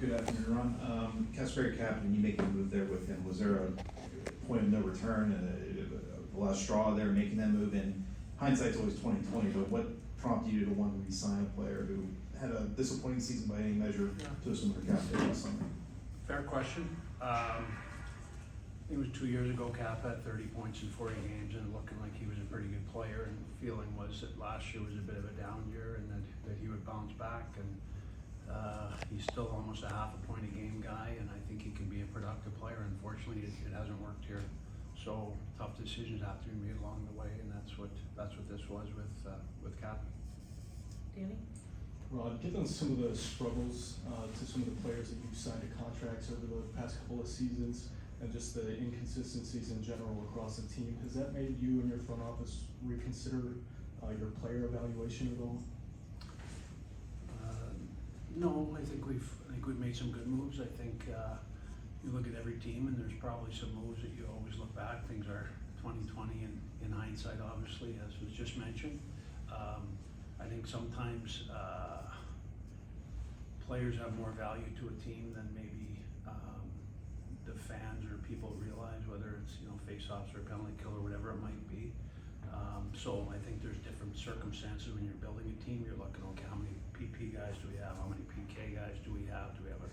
Good afternoon, Ron. Casper Captain, you make a move there with him. Was there a point of no return and a last straw there making that move? And hindsight's always 20/20, but what prompted you to want to re-sign a player who had a disappointing season by any measure to assume the captain last summer? Fair question. It was 2 years ago, Cap had 30 points in 40 games and looking like he was a pretty good player, and the feeling was that last year was a bit of a down year and that he would bounce back, and he's still almost a half a point a game guy, and I think he can be a productive player. Unfortunately, it hasn't worked here, so tough decisions have to be made along the way, and that's what this was with Cap. Danny? Ron, given some of the struggles to some of the players that you've signed to contracts over the past couple of seasons, and just the inconsistencies in general across the team, has that made you and your front office reconsider your player evaluation at all? No, I think we've made some good moves. I think you look at every team, and there's probably some moves that you always look back. Things are 20/20 in hindsight, obviously, as was just mentioned. I think sometimes players have more value to a team than maybe the fans or people realize, whether it's face-offs or penalty kill or whatever it might be. So I think there's different circumstances when you're building a team. You're looking, okay, how many PP guys do we have? How many PK guys do we have? Do we have a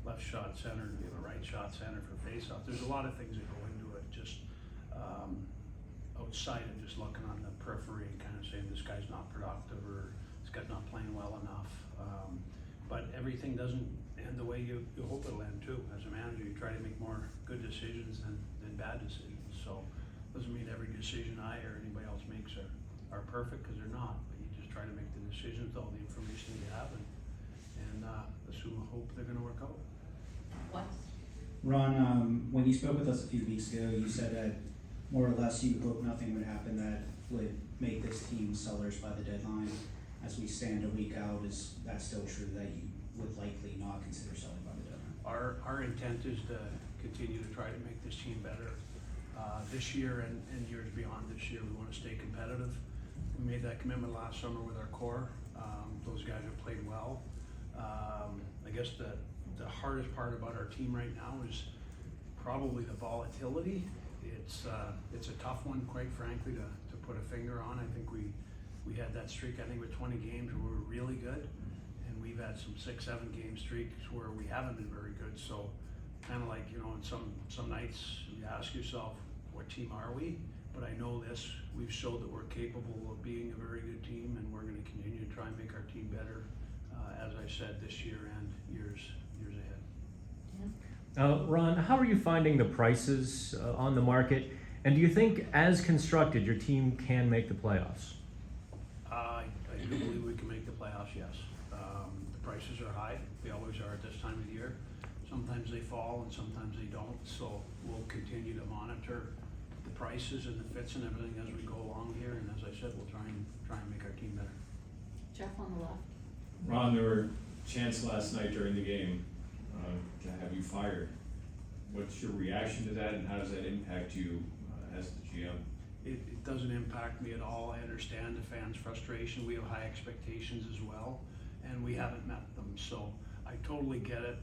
left shot center? Do we have a right shot center for face-off? There's a lot of things that go into it, just outside of just looking on the periphery and kind of saying this guy's not productive or this guy's not playing well enough. But everything doesn't end the way you hope it'll end too. As a manager, you try to make more good decisions than bad decisions. So doesn't mean every decision I or anybody else makes are perfect, because they're not. But you just try to make the decisions with all the information you have and assume and hope they're going to work out. What? Ron, when you spoke with us a few weeks ago, you said that more or less you hope nothing would happen that would make this team sellers by the deadline. As we stand a week out, is that still true that you would likely not consider selling by the deadline? Our intent is to continue to try to make this team better this year and years beyond this year. We want to stay competitive. We made that commitment last summer with our core. Those guys have played well. I guess the hardest part about our team right now is probably the volatility. It's a tough one, quite frankly, to put a finger on. I think we had that streak, I think, with 20 games where we were really good, and we've had some 6-7 game streaks where we haven't been very good. So kind of like, in some nights you ask yourself, what team are we? But I know this, we've showed that we're capable of being a very good team, and we're going to continue to try and make our team better, as I said, this year and years ahead. Yeah. Ron, how are you finding the prices on the market? And do you think, as constructed, your team can make the playoffs? I do believe we can make the playoffs, yes. The prices are high. They always are at this time of the year. Sometimes they fall and sometimes they don't. So we'll continue to monitor the prices and the fits and everything as we go along here. And as I said, we'll try and make our team better. Jeff on the left. Ron, there were chants last night during the game to have you fired. What's your reaction to that, and how does that impact you as the GM? It doesn't impact me at all. I understand the fans' frustration. We have high expectations as well, and we haven't met them. So I totally get it.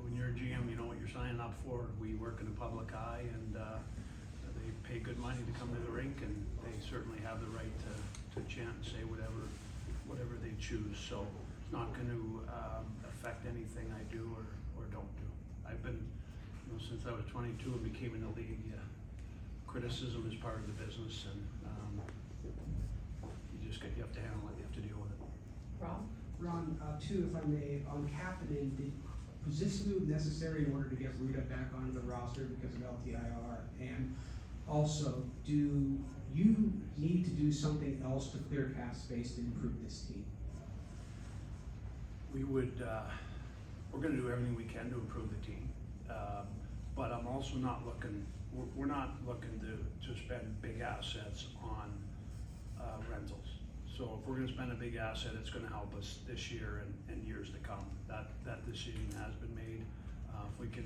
When you're a GM, you know what you're signing up for. We work in the public eye, and they pay good money to come to the rink, and they certainly have the right to chant and say whatever they choose. So it's not going to affect anything I do or don't do. I've been, since I was 22 and became in the league, criticism is part of the business, and you have to handle it. You have to deal with it. Rob? Ron, too, if I may, on Kapanen, was this move necessary in order to get Ruda back onto the roster because of LTIR? And also, do you need to do something else to clear cap space to improve this team? We're going to do everything we can to improve the team, but I'm also not looking. We're not looking to spend big assets on rentals. So if we're going to spend a big asset, it's going to help us this year and years to come. That decision has been made. If we can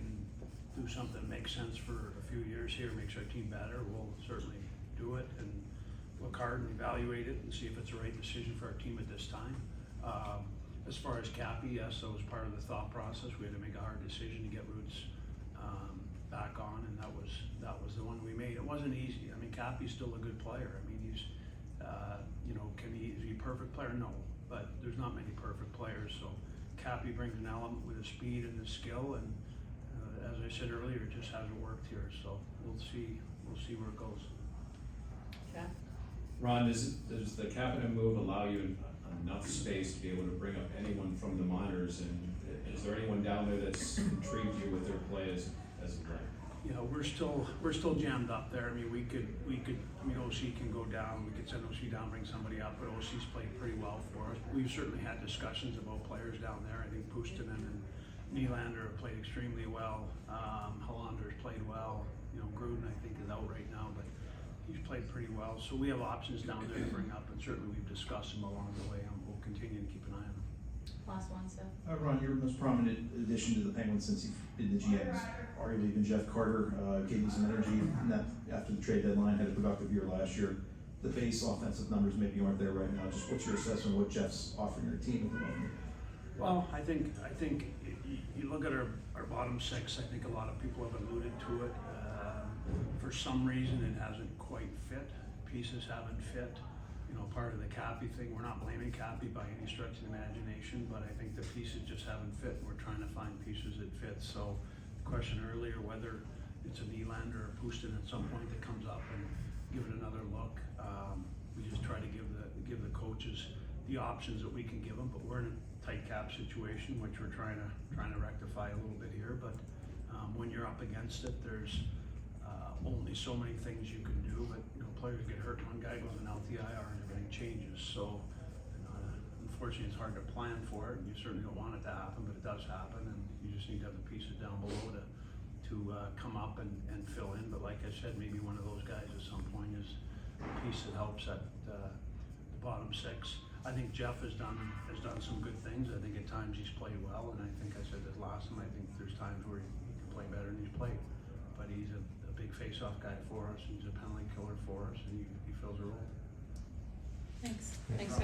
do something that makes sense for a few years here, makes our team better, we'll certainly do it and look hard and evaluate it and see if it's the right decision for our team at this time. As far as Cappy, yes, that was part of the thought process. We had to make a hard decision to get Roots back on, and that was the one we made. It wasn't easy. I mean, Cappy's still a good player. I mean, he's, you know, is he a perfect player? No, but there's not many perfect players. So Cappy brings an element with his speed and his skill, and as I said earlier, it just hasn't worked here. So we'll see where it goes. Jeff? Ron, does the Kapanen move allow you enough space to be able to bring up anyone from the minors, and is there anyone down there that's intrigued you with their play as of late? You know, we're still jammed up there. I mean, we could, I mean, OC can go down, we could send OC down, bring somebody up, but OC's played pretty well for us. We've certainly had discussions about players down there. I think Puustinen and Nylander have played extremely well. Hollander's played well. You know, Gruden, I think, is out right now, but he's played pretty well. So we have options down there to bring up, and certainly we've discussed them along the way, and we'll continue to keep an eye on them. Last one, Seth. Ron, your most prominent addition to the Penguins since you've been the GM is arguably been Jeff Carter. Gave you some energy in that after the trade deadline, had a productive year last year. The base offensive numbers maybe aren't there right now. Just what's your assessment of what Jeff's offering your team at the moment? Well, I think you look at our bottom six. I think a lot of people have alluded to it. For some reason, it hasn't quite fit. Pieces haven't fit. You know, part of the Cappy thing. We're not blaming Cappy by any stretch of the imagination, but I think the pieces just haven't fit. And we're trying to find pieces that fit. So, the question earlier whether it's a Nylander or a Puustinen at some point that comes up and give it another look. We just try to give the coaches the options that we can give them, but we're in a tight cap situation, which we're trying to rectify a little bit here. But when you're up against it, there's only so many things you can do. But you know, players get hurt. One guy goes on LTIR and everything changes. So unfortunately, it's hard to plan for it. And you certainly don't want it to happen, but it does happen, and you just need to have the pieces down below to come up and fill in. But like I said, maybe one of those guys at some point is a piece that helps at the bottom six. I think Jeff has done some good things. I think at times he's played well, and I think I said that last time. I think there's times where he can play better than he's played. But he's a big face-off guy for us. He's a penalty killer for us, and he fills a role. Thanks. Thanks, guys.